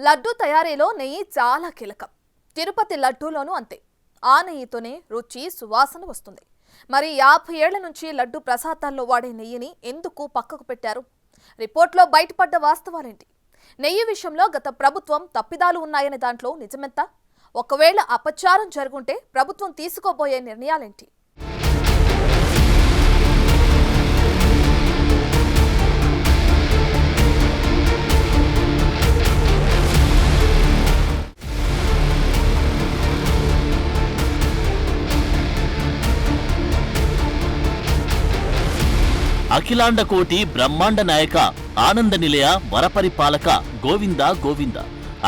లడ్డూ తయారీలో నెయ్యి చాలా కీలకం. తిరుపతి లడ్డూలోనూ అంతే. ఆ నెయ్యితోనే రుచి సువాసన వస్తుంది. మరి 50 ఏళ్ల నుంచి లడ్డూ ప్రసాదాల్లో వాడే నెయ్యిని ఎందుకు పక్కకు పెట్టారు? రిపోర్ట్లో బయటపడ్డ వాస్తవాలేంటి? నెయ్యి విషయంలో గత ప్రభుత్వం తప్పిదాలు ఉన్నాయనే దాంట్లో నిజమెంత? ఒకవేళ అపచారం జరుగుంటే ప్రభుత్వం తీసుకోబోయే నిర్ణయాలేంటి? అఖిలాండ కోటి బ్రహ్మాండ నాయక ఆనంద నిలయ వరపరిపాలక గోవింద గోవింద.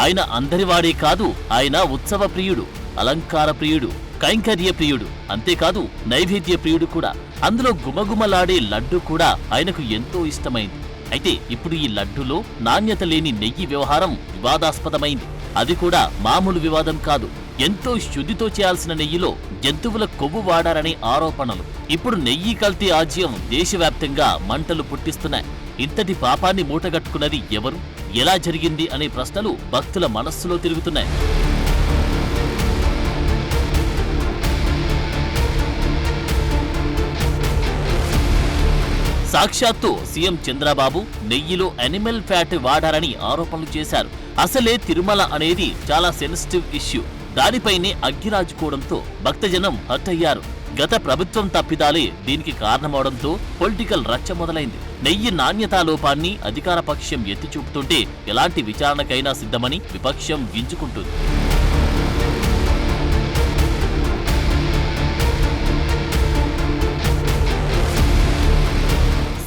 ఆయన అందరివాడే కాదు, ఆయన ఉత్సవ ప్రియుడు, అలంకార ప్రియుడు, కైంకర్య ప్రియుడు, అంతేకాదు నైవేద్య ప్రియుడు కూడా. అందులో గుమగుమలాడే లడ్డు కూడా ఆయనకు ఎంతో ఇష్టమైంది. అయితే ఇప్పుడు ఈ లడ్డులో నాణ్యత లేని నెయ్యి వ్యవహారం వివాదాస్పదమైంది. అది కూడా మామూలు వివాదం కాదు. ఎంతో శుద్ధితో చేయాల్సిన నెయ్యిలో జంతువుల కొవ్వు వాడారనే ఆరోపణలు. ఇప్పుడు నెయ్యి కల్తీ ఆజ్యం దేశవ్యాప్తంగా మంటలు పుట్టిస్తున్నాయి. ఇంతటి పాపాన్ని మూటగట్టుకున్నది ఎవరు, ఎలా జరిగింది అనే ప్రశ్నలు భక్తుల మనస్సులో తిరుగుతున్నాయి. సాక్షాత్తు సీఎం చంద్రబాబు నెయ్యిలో అనిమల్ ఫ్యాట్ వాడారని ఆరోపణలు చేశారు. అసలే తిరుమల అనేది చాలా సెన్సిటివ్ ఇష్యూ. దానిపైనే అగ్గిరాజుకోవడంతో భక్తజనం హర్ట్ అయ్యారు. గత ప్రభుత్వం తప్పిదాలే దీనికి కారణమవడంతో పొలిటికల్ రచ్చ మొదలైంది. నెయ్యి నాణ్యతా లోపాన్ని అధికార పక్షం ఎత్తి చూపుతుంటే ఎలాంటి విచారణకైనా సిద్ధమని విపక్షం గింజుకుంటుంది.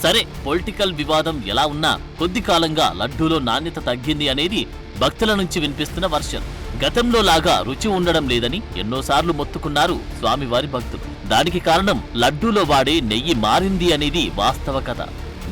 సరే, పొలిటికల్ వివాదం ఎలా ఉన్నా కొద్ది కాలంగా లడ్డూలో నాణ్యత తగ్గింది అనేది భక్తుల నుంచి వినిపిస్తున్న వర్షన్. గతంలో లాగా రుచి ఉండడం లేదని ఎన్నోసార్లు మొత్తుకున్నారు స్వామివారి భక్తులు. దానికి కారణం లడ్డూలో వాడే నెయ్యి మారింది అనేది వాస్తవ కథ.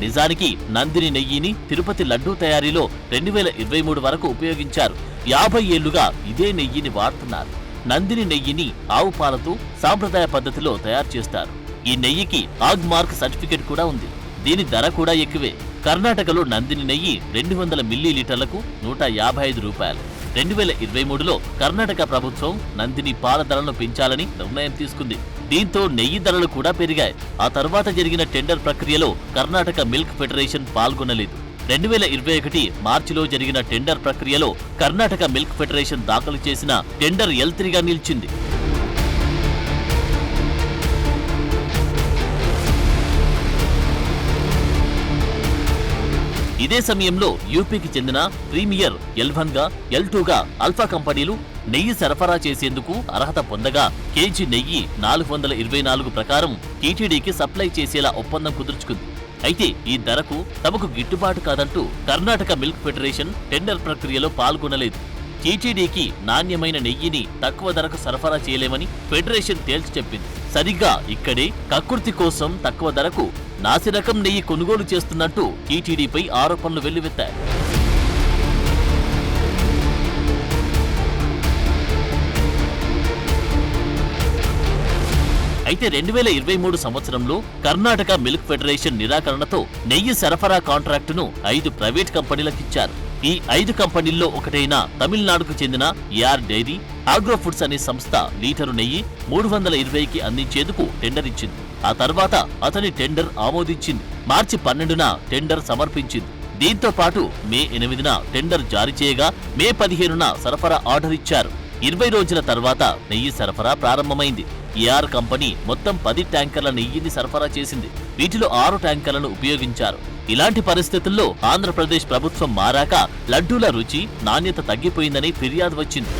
నిజానికి నందిని నెయ్యిని తిరుపతి లడ్డూ తయారీలో 2023 వరకు ఉపయోగించారు. 50 ఏళ్లుగా ఇదే నెయ్యిని వాడుతున్నారు. నందిని నెయ్యిని ఆవు పాలతో సాంప్రదాయ పద్ధతిలో తయారు చేస్తారు. ఈ నెయ్యికి ఆగ్ మార్క్ సర్టిఫికెట్ కూడా ఉంది. దీని ధర కూడా ఎక్కువే. కర్ణాటకలో నందిని నెయ్యి 200 మిల్లీలీటర్లకు 155 రూపాయలు. 2023లో కర్ణాటక ప్రభుత్వం నందిని పాల ధరలను పెంచాలని నిర్ణయం తీసుకుంది. దీంతో నెయ్యి ధరలు కూడా పెరిగాయి. ఆ తర్వాత జరిగిన టెండర్ ప్రక్రియలో కర్ణాటక మిల్క్ ఫెడరేషన్ పాల్గొనలేదు. 2021 మార్చిలో జరిగిన టెండర్ ప్రక్రియలో కర్ణాటక మిల్క్ ఫెడరేషన్ దాఖలు చేసిన టెండర్ L3గా నిలిచింది. ఇదే సమయంలో యూపీకి చెందిన ప్రీమియర్ L1గా, L2గా అల్ఫా కంపెనీలు నెయ్యి సరఫరా చేసేందుకు అర్హత పొందగా కేజీ నెయ్యి 424 ప్రకారం టీటీడీకి సప్లై చేసేలా ఒప్పందం కుదుర్చుకుంది. అయితే ఈ ధరకు తమకు గిట్టుబాటు కాదంటూ కర్ణాటక మిల్క్ ఫెడరేషన్ టెండర్ ప్రక్రియలో పాల్గొనలేదు. టీటీడీకి నాణ్యమైన నెయ్యిని తక్కువ ధరకు సరఫరా చేయలేమని ఫెడరేషన్ తేల్చి చెప్పింది. సరిగ్గా ఇక్కడే కక్కుర్తి కోసం తక్కువ ధరకు నాసిరకం నెయ్యి కొనుగోలు చేస్తున్నట్టు టీటీడీపై ఆరోపణలు వెల్లువెత్తాయి. అయితే 2023 సంవత్సరంలో కర్ణాటక మిల్క్ ఫెడరేషన్ నిరాకరణతో నెయ్యి సరఫరా కాంట్రాక్టును 5 ప్రైవేట్ కంపెనీలకిచ్చారు. ఈ 5 కంపెనీల్లో ఒకటైన తమిళనాడుకు చెందిన ఏఆర్ డైరీ ఆగ్రో ఫుడ్స్ అనే సంస్థ లీటరు నెయ్యి 320కి అందించేందుకు టెండర్ ఇచ్చింది. ఆ తర్వాత అతని టెండర్ ఆమోదించింది. మార్చి 12న టెండర్ సమర్పించింది. దీంతో పాటు మే 8న టెండర్ జారీ చేయగా మే 15న సరఫరా ఆర్డర్ ఇచ్చారు. 20 రోజుల తర్వాత నెయ్యి సరఫరా ప్రారంభమైంది. ఏఆర్ కంపెనీ మొత్తం 10 ట్యాంకర్ల నెయ్యిని సరఫరా చేసింది. వీటిలో 6 ట్యాంకర్లను ఉపయోగించారు. ఇలాంటి పరిస్థితుల్లో ఆంధ్రప్రదేశ్ ప్రభుత్వం మారాక లడ్డూల రుచి, నాణ్యత తగ్గిపోయిందని ఫిర్యాదు వచ్చింది.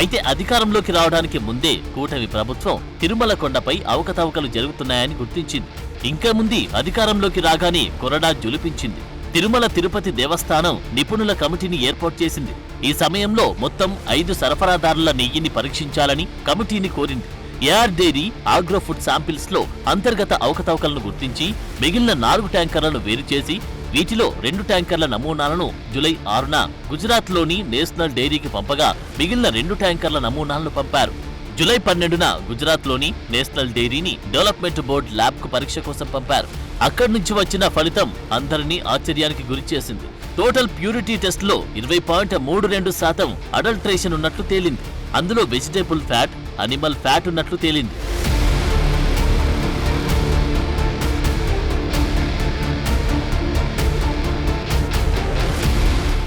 అయితే అధికారంలోకి రావడానికి ముందే కూటమి ప్రభుత్వం తిరుమల కొండపై అవకతవకలు జరుగుతున్నాయని గుర్తించింది. ఇంకా ముందు అధికారంలోకి రాగానే కొరడా జులిపించింది. తిరుమల తిరుపతి దేవస్థానం నిపుణుల కమిటీని ఏర్పాటు చేసింది. ఈ సమయంలో మొత్తం 5 సరఫరాదారుల నెయ్యిని పరీక్షించాలని కమిటీని కోరింది. AR dairy agro food samples లో అంతర్గత అవకతవకలను గుర్తించి మిగిలిన 4 ట్యాంకర్లను వేరు చేసి వీటిలో 2 ట్యాంకర్ల నమూనాలను జూలై 6న గుజరాత్లోని నేషనల్ డైరీకి పంపగా మిగిలిన 2 ట్యాంకర్ల నమూనాలను పంపారు. జూలై 12న గుజరాత్లోని నేషనల్ డైరీని డెవలప్మెంట్ బోర్డు ల్యాబ్కు పరీక్ష కోసం పంపారు. అక్కడి నుంచి వచ్చిన ఫలితం అందరినీ ఆశ్చర్యానికి గురిచేసింది. టోటల్ ప్యూరిటీ టెస్ట్లో 20.32% అడల్ట్రేషన్ ఉన్నట్లు తేలింది. అందులో వెజిటేబుల్ ఫ్యాట్, అనిమల్ ఫ్యాట్ ఉన్నట్లు తేలింది.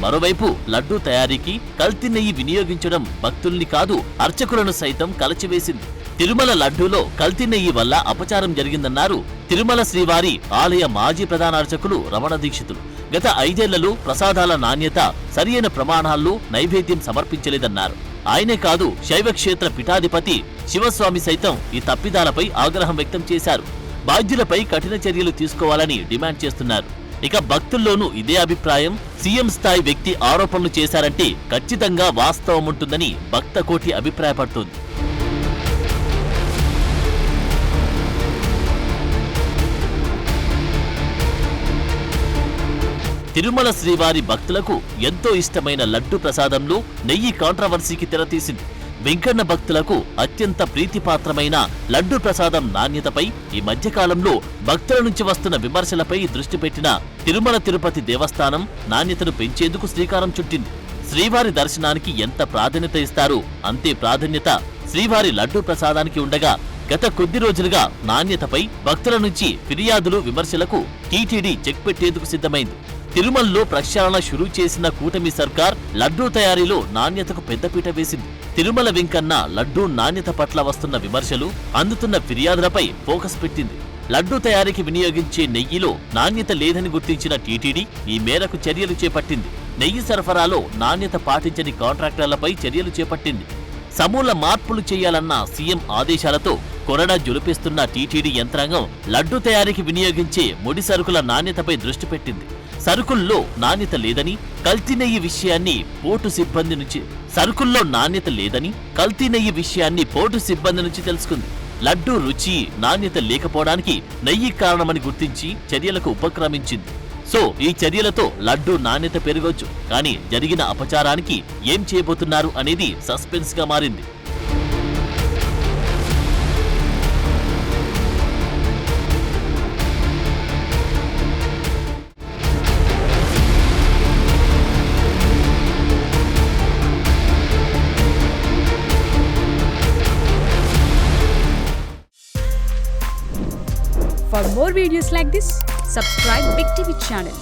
మరోవైపు లడ్డూ తయారీకి కల్తీ నెయ్యి వినియోగించడం భక్తుల్ని కాదు అర్చకులను సైతం కలచివేసింది. తిరుమల లడ్డూలో కల్తీ నెయ్యి వల్ల అపచారం జరిగిందన్నారు తిరుమల శ్రీవారి ఆలయ మాజీ ప్రధాన అర్చకులు రమణ దీక్షితులు. గత 5 ఏళ్లలో ప్రసాదాల నాణ్యత సరియైన ప్రమాణాల్లో నైవేద్యం సమర్పించలేదన్నారు. ఆయనే కాదు శైవ క్షేత్ర పీఠాధిపతి శివస్వామి సైతం ఈ తప్పిదాలపై ఆగ్రహం వ్యక్తం చేశారు. బాధ్యులపై కఠిన చర్యలు తీసుకోవాలని డిమాండ్ చేస్తున్నారు. ఇక భక్తుల్లోనూ ఇదే అభిప్రాయం. సీఎం స్థాయి వ్యక్తి ఆరోపణలు చేశారంటే ఖచ్చితంగా వాస్తవం ఉంటుందని భక్త కోటి అభిప్రాయపడుతోంది. తిరుమల శ్రీవారి భక్తులకు ఎంతో ఇష్టమైన లడ్డు ప్రసాదంలో నెయ్యి కాంట్రవర్సీకి తెరతీసింది. వెంకన్న భక్తులకు అత్యంత ప్రీతిపాత్రమైన లడ్డు ప్రసాదం నాణ్యతపై ఈ మధ్యకాలంలో భక్తుల నుంచి వస్తున్న విమర్శలపై దృష్టి పెట్టిన తిరుమల తిరుపతి దేవస్థానం నాణ్యతను పెంచేందుకు శ్రీకారం చుట్టింది. శ్రీవారి దర్శనానికి ఎంత ప్రాధాన్యత ఇస్తారో అంతే ప్రాధాన్యత శ్రీవారి లడ్డు ప్రసాదానికి ఉండగా గత కొద్ది రోజులుగా నాణ్యతపై భక్తుల నుంచి ఫిర్యాదులు, విమర్శలకు టీటీడీ చెక్ పెట్టేందుకు సిద్ధమైంది. తిరుమలలో ప్రక్షాళన షురూ చేసిన కూటమి సర్కార్ లడ్డూ తయారీలో నాణ్యతకు పెద్దపీట వేసింది. తిరుమల వెంకన్న లడ్డూ నాణ్యత పట్ల వస్తున్న విమర్శలు, అందుతున్న ఫిర్యాదులపై ఫోకస్ పెట్టింది. లడ్డూ తయారీకి వినియోగించే నెయ్యిలో నాణ్యత లేదని గుర్తించిన టీటీడీ ఈ మేరకు చర్యలు చేపట్టింది. నెయ్యి సరఫరాలో నాణ్యత పాటించని కాంట్రాక్టర్లపై చర్యలు చేపట్టింది. సమూల మార్పులు చేయాలన్న సీఎం ఆదేశాలతో కొరడా జులిపిస్తున్న టీటీడీ యంత్రాంగం లడ్డూ తయారీకి వినియోగించే ముడి సరుకుల నాణ్యతపై దృష్టి పెట్టింది. సరుకుల్లో నాణ్యత లేదని కల్తీ నెయ్యి విషయాన్ని పోర్టు సిబ్బంది నుంచి తెలుసుకుంది. లడ్డూ రుచి, నాణ్యత లేకపోవడానికి నెయ్యి కారణమని గుర్తించి చర్యలకు ఉపక్రమించింది. సో ఈ చర్యలతో లడ్డూ నాణ్యత పెరగొచ్చు, కానీ జరిగిన అపచారానికి ఏం చేయబోతున్నారు అనేది సస్పెన్స్ గా మారింది. For more videos like this, subscribe Big TV channel.